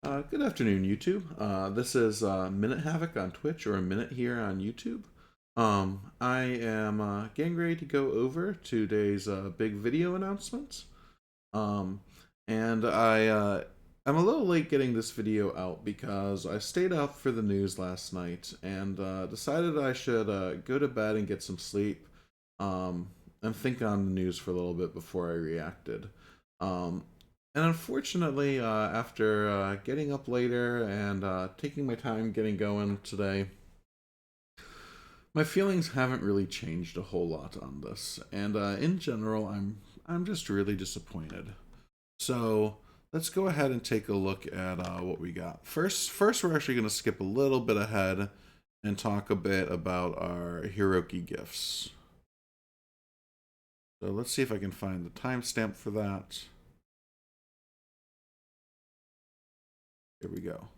Good afternoon, YouTube. This is Minute Havoc on Twitch or a minute here on YouTube. I am getting ready to go over today's big video announcement. Um, and I'm a little late getting this video out because I stayed up for the news last night and decided I should go to bed and get some sleep and think on the news for a little bit before I reacted. Um, and unfortunately, after getting up later and taking my time getting going today, my feelings haven't really changed a whole lot on this. And in general, I'm just really disappointed. So let's go ahead and take a look at what we got. First, we're actually going to skip a little bit ahead and talk a bit about our Hiroki gifts. So let's see if I can find the timestamp for that. Here we go.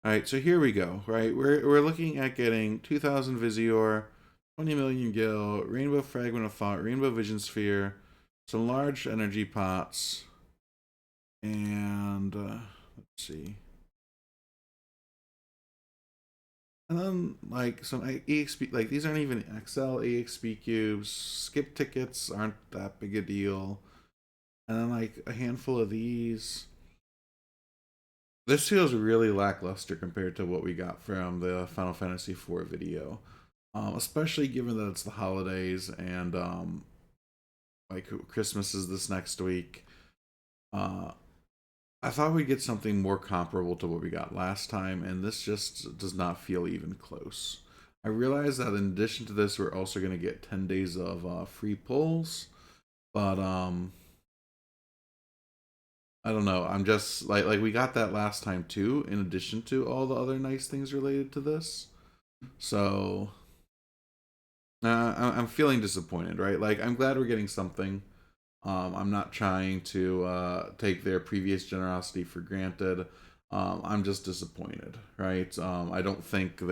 All right, so here we go. Right, we're looking at getting 2,000 Visior, 20 million Gil, Rainbow Fragment of Thought, Rainbow Vision Sphere, some large energy pots, and let's see. And then like some EXP, like these aren't even XL EXP cubes. Skip tickets aren't that big a deal. And then like a handful of these. This feels really lackluster compared to what we got from the Final Fantasy IV video. Especially given that it's the holidays and like Christmas is this next week. Uh, I thought we'd get something more comparable to what we got last time, and this just does not feel even close. I realize that in addition to this, we're also going to get 10 days of free pulls, but I don't know. I'm just like we got that last time too, in addition to all the other nice things related to this. So I'm feeling disappointed, right? Like I'm glad we're getting something. I'm not trying to take their previous generosity for granted. I'm just disappointed, right? Um, I don't think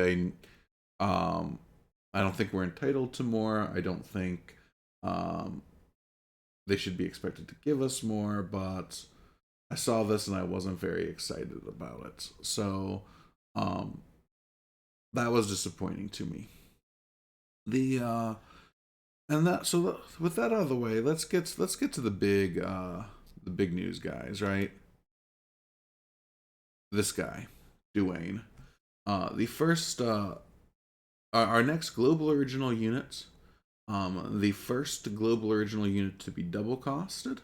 we're entitled to more. I don't think um, they should be expected to give us more. But I saw this and I wasn't very excited about it. So um, that was disappointing to me. The and that so with that out of the way, let's get to the big news, guys. Right, this guy, Dwayne. The first our next global original unit. The first global original unit to be double costed,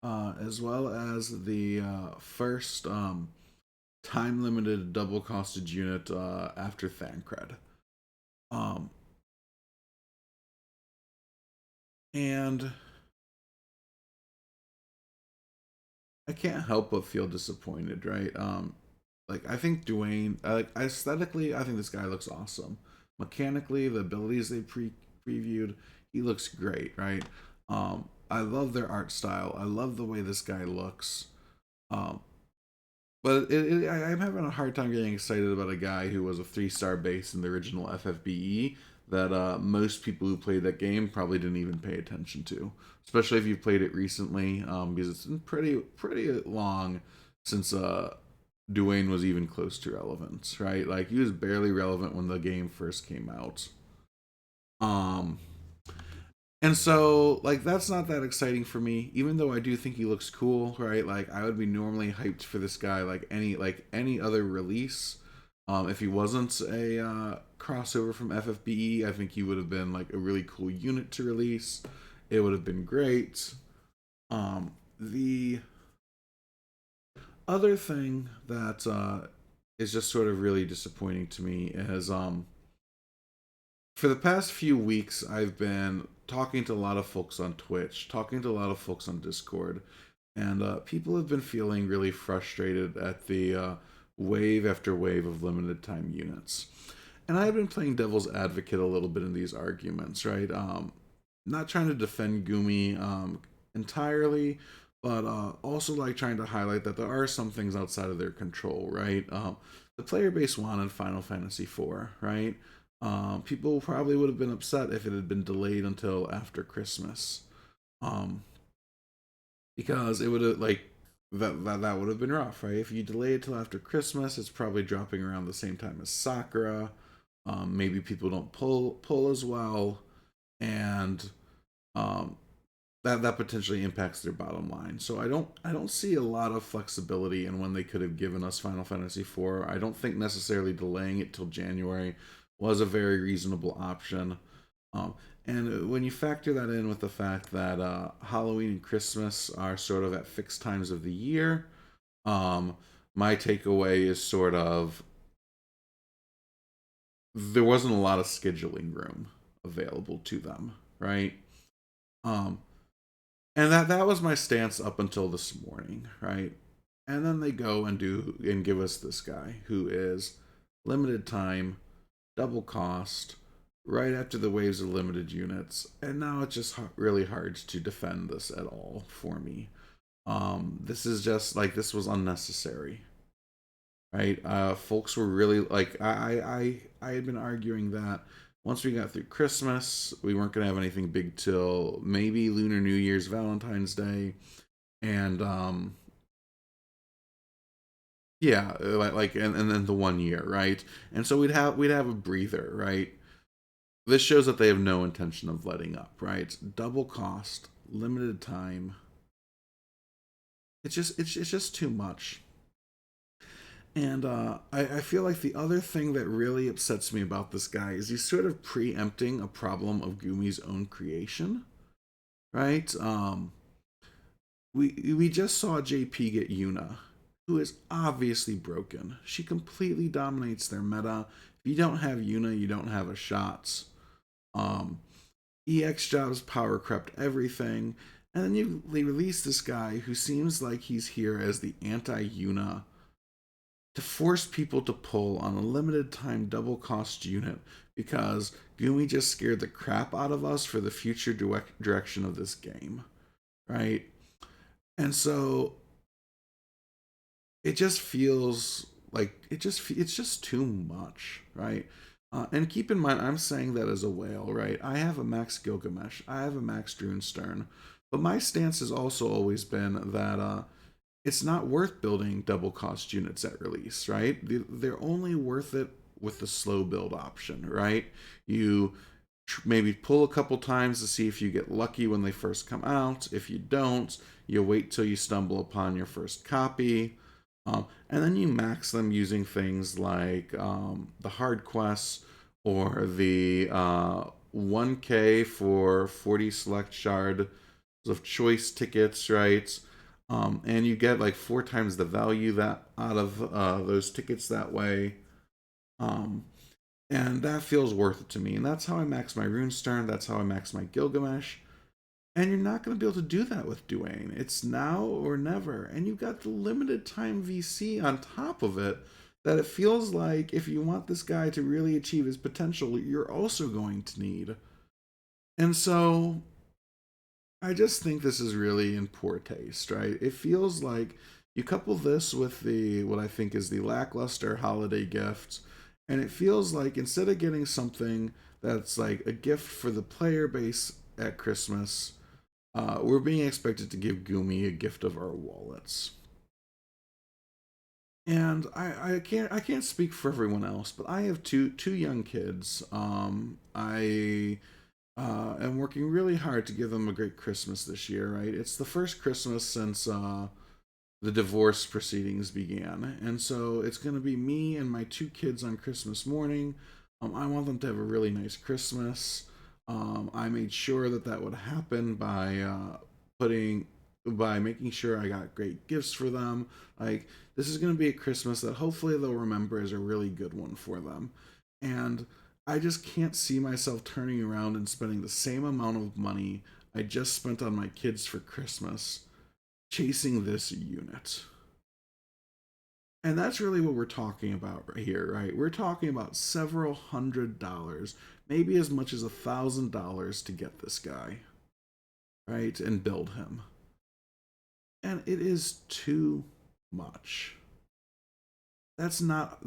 as well as the first time limited double costed unit after Thancred. Um, and I can't help but feel disappointed, right? Like I think Dwayne, like aesthetically, I think this guy looks awesome. Mechanically, the abilities they previewed, he looks great, right? I love their art style. I love the way this guy looks. Um, but I'm having a hard time getting excited about a guy who was a 3-star base in the original FFBE that most people who played that game probably didn't even pay attention to, especially if you've played it recently, because it's been pretty long since Dwayne was even close to relevance, right? Like he was barely relevant when the game first came out. Um, and so, like, that's not that exciting for me, even though I do think he looks cool, right? Like, I would be normally hyped for this guy, like any other release. If he wasn't a crossover from FFBE, I think he would have been like a really cool unit to release. It would have been great. The other thing that is just sort of really disappointing to me is for the past few weeks, I've been talking to a lot of folks on Twitch, talking to a lot of folks on Discord, and people have been feeling really frustrated at the wave after wave of limited time units. And I've been playing devil's advocate a little bit in these arguments, right? Not trying to defend Gumi entirely, but also like trying to highlight that there are some things outside of their control, right? The player base wanted Final Fantasy IV, right? People probably would have been upset if it had been delayed until after Christmas, um, because it would have like that would have been rough, right? If you delay it till after Christmas, it's probably dropping around the same time as Sakura. Maybe people don't pull as well, and um, that potentially impacts their bottom line. So I don't see a lot of flexibility in when they could have given us Final Fantasy IV. I don't think necessarily delaying it till January was a very reasonable option. Um, and when you factor that in with the fact that Halloween and Christmas are sort of at fixed times of the year, um, my takeaway is sort of there wasn't a lot of scheduling room available to them, right? Um, and that was my stance up until this morning, right? And then they go and do and give us this guy who is limited time, double cost, right after the waves of limited units, and now it's just really hard to defend this at all for me. This is just like this was unnecessary, right? Folks were really like I had been arguing that once we got through Christmas, we weren't gonna have anything big till maybe Lunar New Year's, Valentine's Day, and yeah, and then the 1 year, right? And so we'd have a breather, right? This shows that they have no intention of letting up, right? Double cost, limited time. It's just too much. And I feel like the other thing that really upsets me about this guy is he's sort of preempting a problem of Gumi's own creation, right? We just saw JP get Yuna, who is obviously broken. She completely dominates their meta. If you don't have Yuna, you don't have a shots. Um, EX jobs power crept everything, and then they release this guy who seems like he's here as the anti Yuna to force people to pull on a limited time double cost unit because Gumi just scared the crap out of us for the future direction of this game, right? And so it just feels like it's just too much, right? And keep in mind, I'm saying that as a whale, right? I have a max Gilgamesh, I have a max Drunestern, but my stance has also always been that it's not worth building double cost units at release, right? They're only worth it with the slow build option, right? You maybe pull a couple times to see if you get lucky when they first come out. If you don't, you wait till you stumble upon your first copy. And then you max them using things like the hard quests or the 1K for 40 select shard of choice tickets, right? And you get like 4 times the value that out of those tickets that way. Um, and that feels worth it to me. And that's how I max my Runestern. That's how I max my Gilgamesh. And you're not going to be able to do that with Dwayne. It's now or never. And you've got the limited time VC on top of it that it feels like if you want this guy to really achieve his potential, you're also going to need. And so I just think this is really in poor taste, right? It feels like you couple this with the what I think is the lackluster holiday gift, and it feels like instead of getting something that's like a gift for the player base at Christmas, we're being expected to give Gumi a gift of our wallets. And I can't speak for everyone else, but I have two young kids. I am working really hard to give them a great Christmas this year. Right, it's the first Christmas since the divorce proceedings began, and so it's going to be me and my two kids on Christmas morning. I want them to have a really nice Christmas. I made sure that that would happen putting by making sure I got great gifts for them. Like this is going to be a Christmas that hopefully they'll remember as a really good one for them. And I just can't see myself turning around and spending the same amount of money I just spent on my kids for Christmas chasing this unit. And that's really what we're talking about right here, right? We're talking about several $100, maybe as much as $1,000 to get this guy, right? And build him. And it is too much. That's not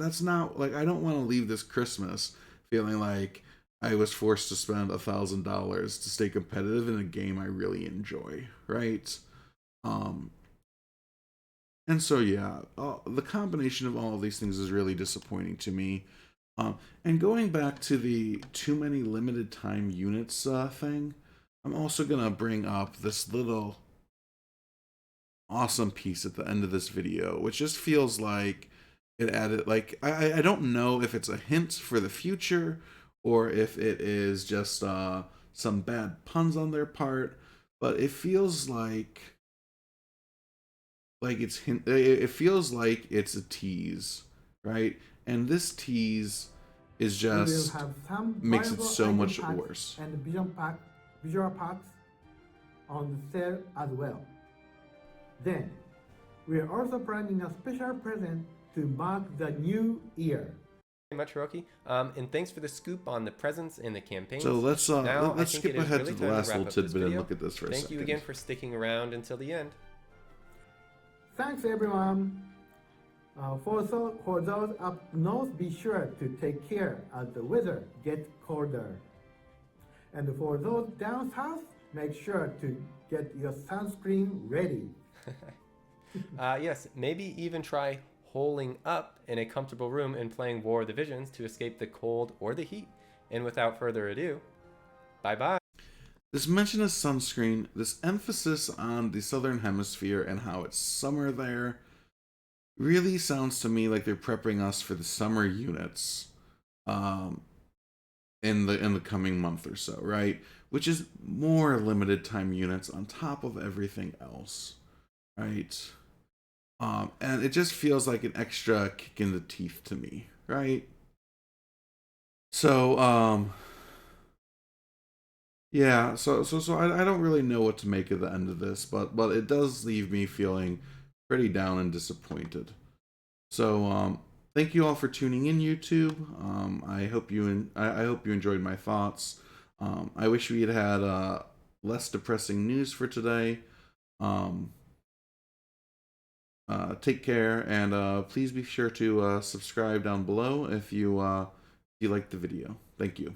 like I don't want to leave this Christmas feeling like I was forced to spend $1,000 to stay competitive in a game I really enjoy, right? Um, And so yeah, the combination of all of these things is really disappointing to me. And going back to the too many limited time units thing, I'm also gonna bring up this little awesome piece at the end of this video, which just feels like it added, like, I don't know if it's a hint for the future or if it is just some bad puns on their part, but it feels like it's hint, it feels like it's a tease, right? And this tease is We will just have some makes it viable so item much packs worse. and visual packs on sale as well. Then, we are also planning a special present to mark the new year. Very much, Hiroki. And thanks for the scoop on the presents and the campaigns. So let's now, let's I think skip it is ahead really to the time last wrap little up this tidbit and video. look at this for a Thank second. you again for sticking around until the end. Thanks everyone. For those up north, be sure to take care as the weather gets colder. And for those down south, make sure to get your sunscreen ready. Yes, maybe even try holing up in a comfortable room and playing War of the Visions to escape the cold or the heat. And without further ado, bye-bye. This mention of sunscreen, this emphasis on the southern hemisphere and how it's summer there, really sounds to me like they're prepping us for the summer units in the coming month or so, right? Which is more limited time units on top of everything else, right? And it just feels like an extra kick in the teeth to me, right? So yeah, so I don't really know what to make of the end of this, but it does leave me feeling pretty down and disappointed. So thank you all for tuning in, YouTube. I hope I hope you enjoyed my thoughts. I wish we had less depressing news for today. Take care, and please be sure to subscribe down below if you like the video. Thank you.